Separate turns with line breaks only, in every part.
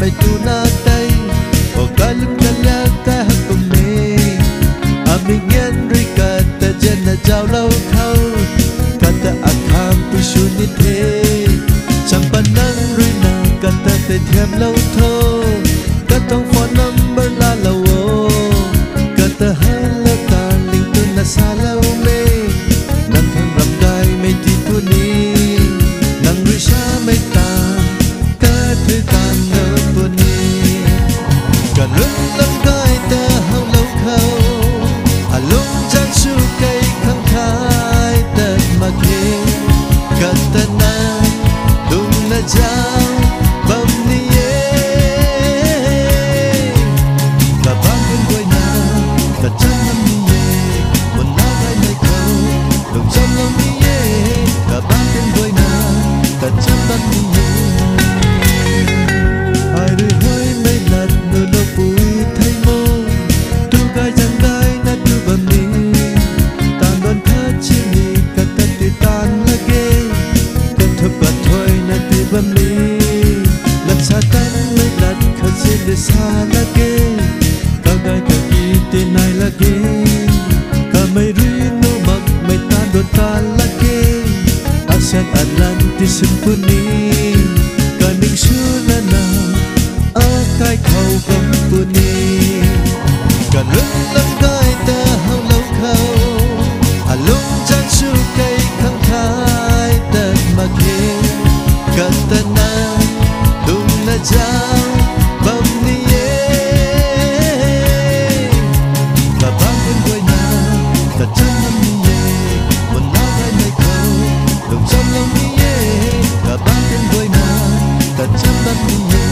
mai tu na tay o kalum kala ka hakume amingen rika ta jena jaw lau khau kata akham pusuni the champanang rina kata te thiam lau tho katong phone number la lawo kata hala ta ling tu na sa lau me nang thang ram dai mai ti tu ni nang ri sha mai ta ka thu tan no tu ni ka lung lam kai ta hau lau khau a lung chan su kai khang khai ta ma ke kata na dung na jaw bam ni ye ka bang kun koi na ka chan nam ni ye mon na gai mai khau dung chan nam ni ye ka bang kun koi na ka chan nam ni ye ai ri hoi mai lat no lo pui thai mo tu gai jang gai na tu bam ni tan don tha chi ni ka ta ti tan la ge ka thup ba thoi na ti bam ni lat sa tan mai lat kha si le sa la ge ka gai ka ki ti nai la ge ka mai ri no mak mai tan don tan la ge asian atlantis symphony ka ning su na na a kai khau gam pu ni ka lung lam gai ta hau lau khau a lung chan su kai khang khai ta ma ke kata na dung na jaw bam ni ye ka bang kun koi na ka chan nam ni ye mon na gai mai khau dung chan lam ni ye ka bang kun koi na ka chan nam ni ye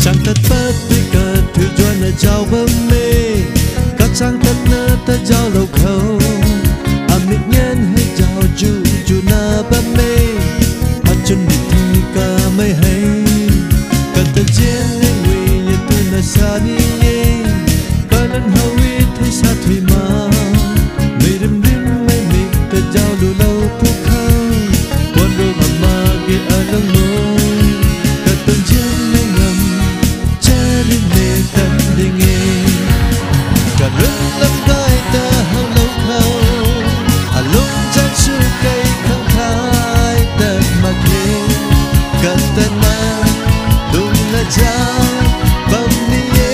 chẳng thật bất đi cả thứ cho nó giàu bơm mê các chẳng thật nơ ta giàu lâu khâu à mít nhân hay giàu chu chu na bơm mê à chân đi thi cả mây hay cả ta chiến nên vì như tu na sa ni ye cả lần hậu ý thấy sa thủy ma mây đêm đêm mây mịt ta giàu đủ lâu phút khâu quan đôi mà kia ở lăng môi cả từng chiến mây ngầm đi mê tâm đi nghe cả lung lam gai ta hau lau khau a lung chan su kai khang khai ta ma ke kata na dung na jaw bam ni ye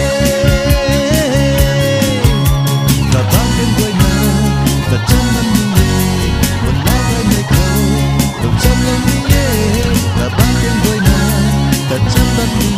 ka bang kun koi na ka chan nam ni ye mon na gai mai khau dung chan lam ni ye ka bang kun koi na ka chan nam ni